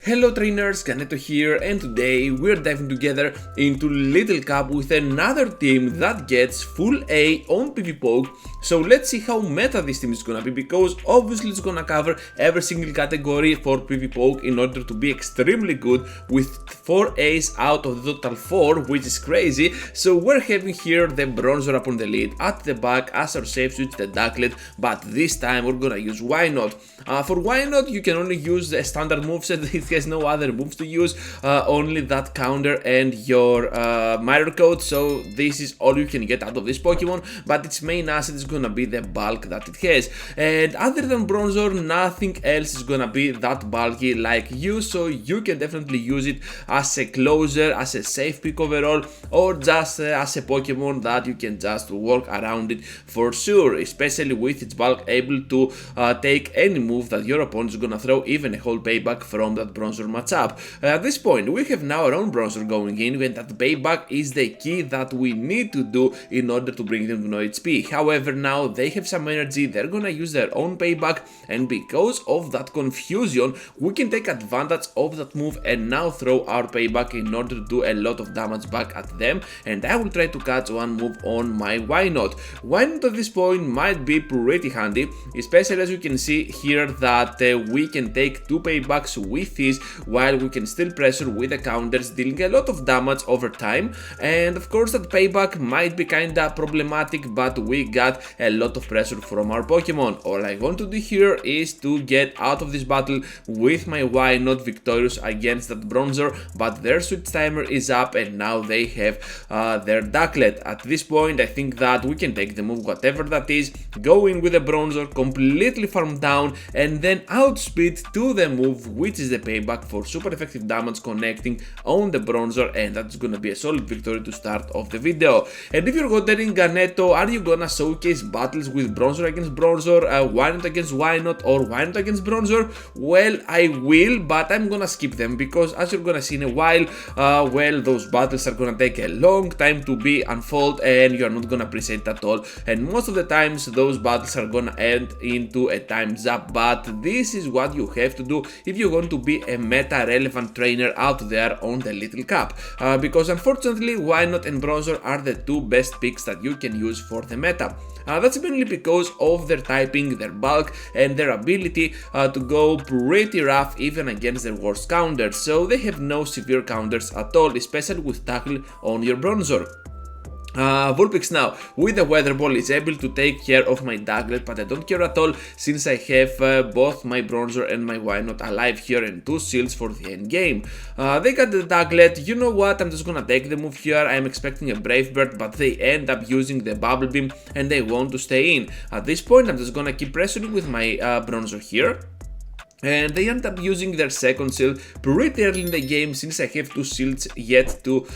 Hello trainers, Ganeto here, and today we're diving together into Little Cup with another team that gets full A on PvPoke. So let's see how meta this team is gonna be, because obviously it's gonna cover every single category for PvPoke in order to be extremely good with 4 A's out of the total 4, which is crazy. So we're having here the Bronzer up on the lead, at the back as our safe switch the Ducklet, but this time we're gonna use Why Not. For Why Not you can only use the standard moveset. It has no other moves to use, only that counter and your mirror coat, so this is all you can get out of this Pokemon, but its main asset is gonna be the bulk that it has, and other than Bronzor nothing else is gonna be that bulky like you, so you can definitely use it as a closer, as a safe pick overall, or just as a Pokemon that you can just walk around it for sure, especially with its bulk able to take any move that your opponent is gonna throw, even a whole payback from that Bronzor matchup. At this point we have now our own Bronzor going in, and that payback is the key that we need to do in order to bring them to no HP. However, now they have some energy, they're gonna use their own payback, and because of that confusion we can take advantage of that move and now throw our payback in order to do a lot of damage back at them, and I will try to catch one move on my Why Not. Why Not at this point might be pretty handy, especially as you can see here that we can take 2 paybacks with this, while we can still pressure with the counters, dealing a lot of damage over time. And of course that payback might be kinda problematic, but we got a lot of pressure from our Pokemon. All I want to do here is to get out of this battle with my Why Not victorious against that Bronzer, but their switch timer is up and now they have their Ducklet. At this point I think that we can take the move, whatever that is, go in with the Bronzer, completely farm down, and then outspeed to the move, which is the payback for super effective damage connecting on the Bronzer, and that's gonna be a solid victory to start off the video. And if you're wondering, Ganeto, are you gonna showcase battles with Bronzer against Bronzer, Why Not against Why Not, or Why Not against Bronzer? Well, I will, but I'm gonna skip them, because as you're gonna see in a while, well, those battles are gonna take a long time to be unfold, and you're not gonna appreciate it at all, and most of the times those battles are gonna end into a time's up. But this is what you have to do if you want to be a meta relevant trainer out there on the Little Cup, because unfortunately Why Not and Bronzer are the 2 best picks that you can use for the meta. That's mainly because of their typing, their bulk, and their ability to go pretty rough even against their worst counters, so they have no severe counters at all, especially with tackle on your Bronzer. Vulpix now with the Weather Ball is able to take care of my Ducklet, but I don't care at all since I have both my Bronzer and my Why Not alive here and 2 shields for the end game. They got the Ducklet. You know what, I'm just gonna take the move here. I'm expecting a Brave Bird, but they end up using the Bubble Beam and they want to stay in. At this point I'm just gonna keep pressuring with my Bronzer here, and they end up using their second shield pretty early in the game, since I have 2 shields yet to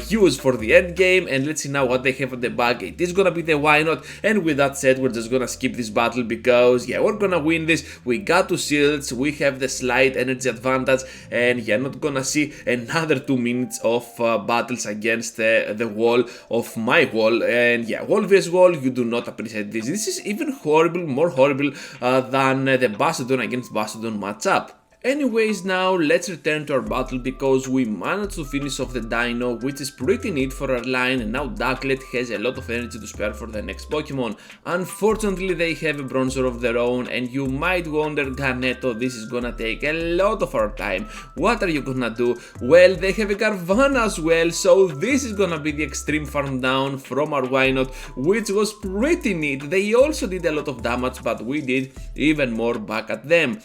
use for the end game. And let's see now what they have at the back. It is gonna be the Why Not, and with that said we're just gonna skip this battle, because yeah, we're gonna win this. We got 2 shields, we have the slight energy advantage, and yeah, not gonna see another 2 minutes of battles against the wall of my wall. And yeah, wall vs wall, you do not appreciate this. This is even horrible, more horrible than the Bass against Bastodon matchup. Anyways, now let's return to our battle, because we managed to finish off the Dino, which is pretty neat for our line, and now Ducklet has a lot of energy to spare for the next Pokemon. Unfortunately they have a Bronzer of their own, and you might wonder, Ganeto, this is gonna take a lot of our time. What are you gonna do? Well, they have a Carvanha as well, so this is gonna be the extreme farm down from our Why Not, which was pretty neat. They also did a lot of damage, but we did even more back at them.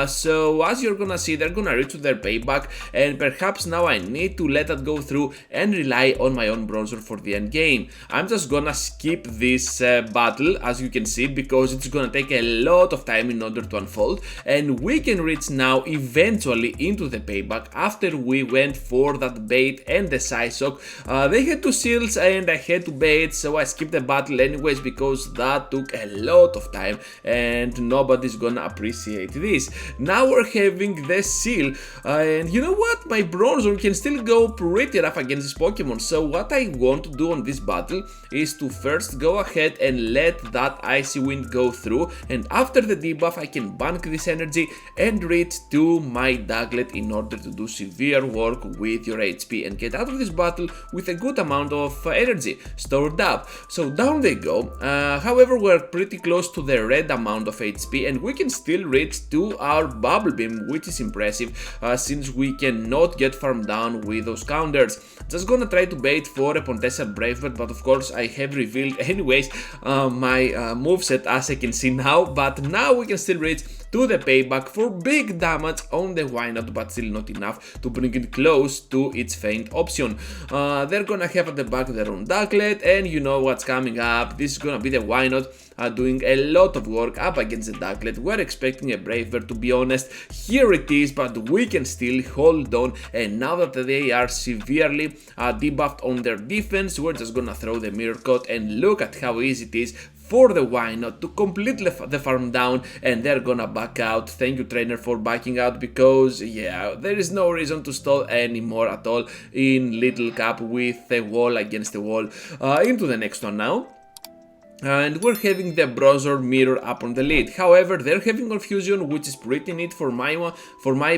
So as you're gonna see, they're gonna reach to their payback, and perhaps now I need to let that go through and rely on my own Bronzer for the end game. I'm just gonna skip this battle, as you can see, because it's gonna take a lot of time in order to unfold, and we can reach now eventually into the payback after we went for that bait and the Psyshock. They had 2 shields and I had to bait, so I skipped the battle anyways, because that took a lot of time and nobody's gonna appreciate this. Now we're having having the seal, and you know what, my Bronzor can still go pretty rough against this Pokemon. So what I want to do on this battle is to first go ahead and let that Icy Wind go through, and after the debuff I can bank this energy and reach to my Ducklet in order to do severe work with your HP and get out of this battle with a good amount of energy stored up. So down they go. However, we're pretty close to the red amount of HP and we can still reach to our Bubble Beam, which is impressive since we cannot get farmed down with those counters. Just gonna try to bait for a potential Brave Bird, but of course I have revealed anyways my moveset as I can see now, but now we can still reach to the payback for big damage on the Wynot, but still not enough to bring it close to its faint option. They're gonna have at the back their own Ducklet, and you know what's coming up. This is gonna be the Wynot doing a lot of work up against the Ducklet. We're expecting a Brave Bird, to be honest. Here it is, but we can still hold on, and now that they are severely debuffed on their defense, we're just gonna throw the Mirror Coat, and look at how easy it is for the Wynot to completely the farm down, and they're gonna back out. Thank you, trainer, for backing out, because yeah, there is no reason to stall anymore at all in Little Cup with a wall against the wall. Into the next one now. And we're having the Bronzor Mirror up on the lead. However, they're having Confusion, which is pretty neat for my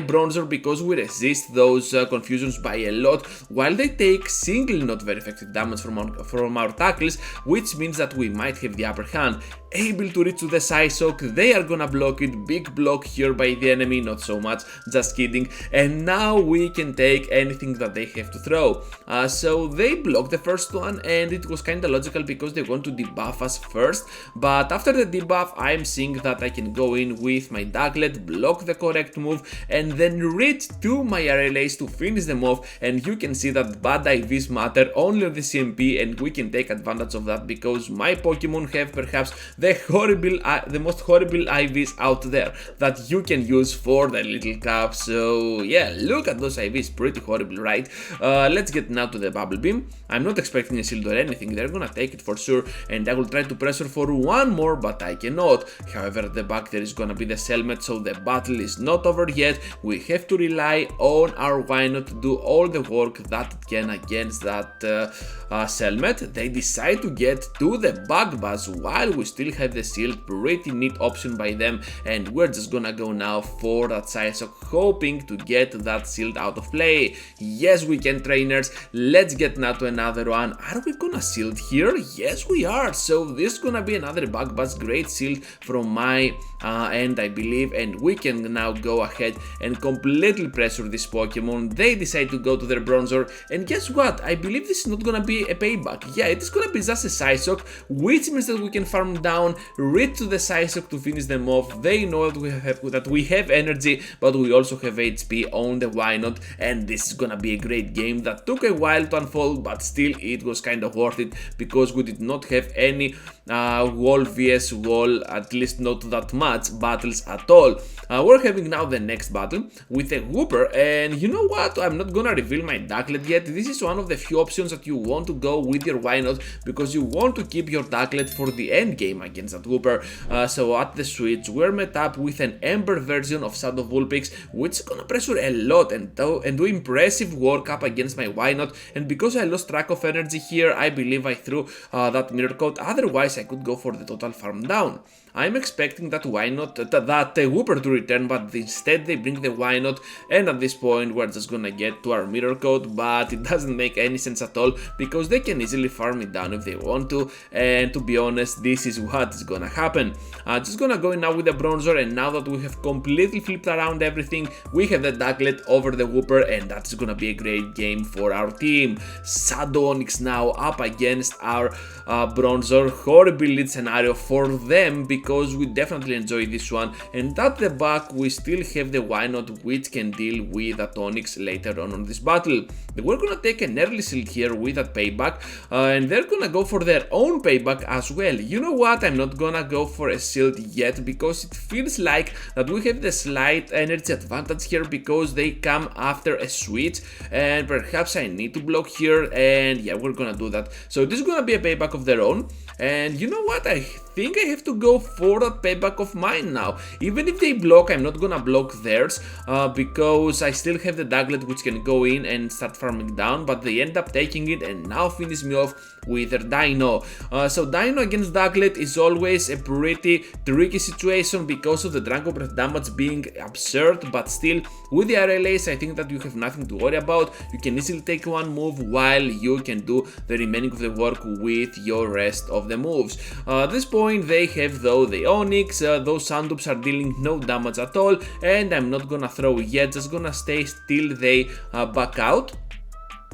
Bronzor, because we resist those confusions by a lot, while they take single not very effective damage from our tackles, which means that we might have the upper hand. Able to reach to the Psyshock, they are gonna block it. Big block here by the enemy, not so much, just kidding. And now we can take anything that they have to throw. So they blocked the first one, and it was kinda logical because they want to debuff us first. But after the debuff, I'm seeing that I can go in with my Ducklet, block the correct move, and then reach to my RLAs to finish them off. And you can see that bad IVs matter only on the CMP, and we can take advantage of that because my Pokemon have perhaps the most horrible IVs out there that you can use for the Little Cup. So yeah, look at those IVs, pretty horrible, right? Let's get now to the Bubble Beam. I'm not expecting a shield or anything, they're gonna take it for sure, and I will try to pressure for one more, but I cannot. However, at the back there is gonna be the Selmet, so the battle is not over yet. We have to rely on our Wynot to do all the work that it can against that Selmet. They decide to get to the Bug Buzz while we still have the shield. Pretty neat option by them, and we're just gonna go now for that Psyshock, hoping to get that shield out of play. Yes, we can, trainers. Let's get now to another one. Are we gonna shield here? Yes, we are. So this is gonna be another Bug Buzz. Great shield from my end, I believe, and we can now go ahead and completely pressure this Pokemon. They decide to go to their Bronzor, and guess what? I believe this is not gonna be a payback. Yeah, it is gonna be just a Psyshock, which means that we can farm down, reach to the Psyshock to finish them off. They know that we have energy, but we also have HP on the Wynot, and this is gonna be a great game that took a while to unfold, but still it was kind of worth it because we did not have any wall vs wall, at least not that much battles at all. We're having now the next battle with a Whooper, and you know what? I'm not gonna reveal my Ducklet yet. This is one of the few options that you want to go with your Wynot because you want to keep your Ducklet for the end game against that Whooper. So at the switch, we're met up with an Ember version of Shadow Vulpix, which is gonna pressure a lot and do impressive work up against my Wynot. And because I lost track of energy here, I believe I threw that Mirror Coat. Otherwise, I could go for the total farm down. I'm expecting that Whooper to return, but instead they bring the Wynot, and at this point we're just gonna get to our Mirror Coat, but it doesn't make any sense at all because they can easily farm it down if they want to, and to be honest, this is what is gonna happen. Just gonna go in now with the Bronzor, and now that we have completely flipped around everything, we have the Ducklet over the Whooper, and that's gonna be a great game for our team. Shadow Onyx now up against our Bronzor. Horrible lead scenario for them because we definitely enjoy this one, and at the back we still have the Wynot, which can deal with that Onyx later on this battle. We're gonna take an early shield here with that payback, and they're gonna go for their own payback as well. You know what? I'm not gonna go for a shield yet because it feels like that we have the slight energy advantage here because they come after a switch, and perhaps I need to block here, and yeah, we're gonna do that. So this is gonna be a payback of their own, and you know what? I think I have to go for that payback of mine now. Even if they block, I'm not gonna block theirs because I still have the Diglett which can go in and start farming down, but they end up taking it and now finish me off with their Dino. So Dino against Diglett is always a pretty tricky situation because of the Dragon Breath damage being absurd, but still with the RLAs I think that you have nothing to worry about. You can easily take one move while you can do the remaining of the work with your rest of the moves. At this point they have though the Onyx, those Sandoops are dealing no damage at all, and I'm not gonna throw yet, just gonna stay till they back out.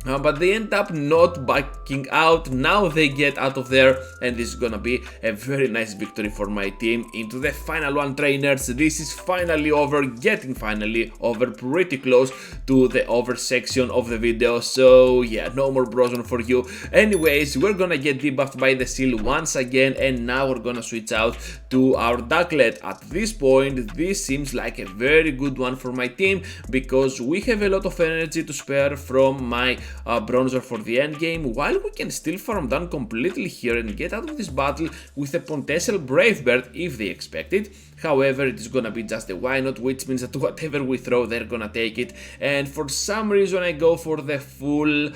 But they end up not backing out. Now they get out of there, and this is gonna be a very nice victory for my team. Into the final one, trainers. This is finally over, getting finally over, pretty close to the over section of the video. So yeah, no more Brozone for you. Anyways, we're gonna get debuffed by the seal once again, and now we're gonna switch out to our Diglett. At this point, this seems like a very good one for my team because we have a lot of energy to spare from my Bronzor for the end game, while we can still farm down completely here and get out of this battle with a potential Brave Bird if they expect it. However, it is gonna be just a Wynot, which means that whatever we throw, they're gonna take it. And for some reason, I go for the full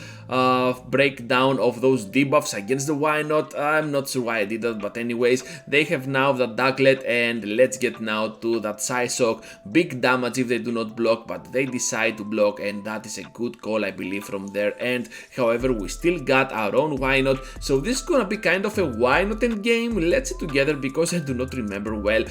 breakdown of those debuffs against the Wynot. I'm not sure why I did that, but anyways, they have now the Diglett, and let's get now to that Psyshock. Big damage if they do not block, but they decide to block, and that is a good call, I believe, from their end. However, we still got our own Wynot, so this is gonna be kind of a Wynot end game. Let's see together because I do not remember well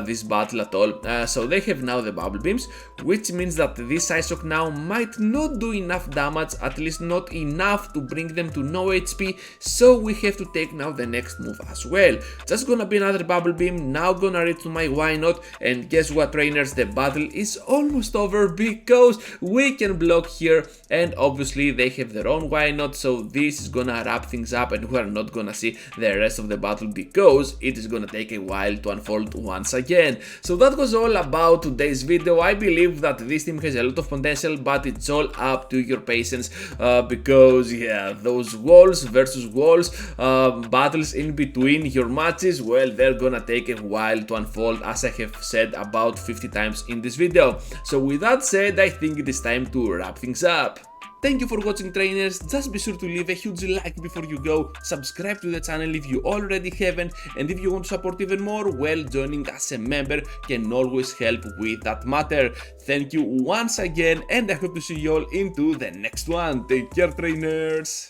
this battle at all. So they have now the Bubble Beams, which means that this Psyshock now might not do enough damage, at least not enough to bring them to no HP, so we have to take now the next move as well. Just gonna be another Bubble Beam, now gonna reach to my Wynot, and guess what, trainers, the battle is almost over because we can block here, and obviously they have their own Wynot, so this is gonna wrap things up, and we are not gonna see the rest of the battle because it is gonna take a while to unfold once again. So that was all about today's video. I believe that this team has a lot of potential, but it's all up to your patience because yeah, those walls versus walls battles in between your matches, well, they're gonna take a while to unfold, as I have said about 50 times in this video. So with that said, I think it is time to wrap things up. Thank you for watching, trainers. Just be sure to leave a huge like before you go, subscribe to the channel if you already haven't, and if you want to support even more, well, joining as a member can always help with that matter. Thank you once again, and I hope to see you all into the next one. Take care, trainers.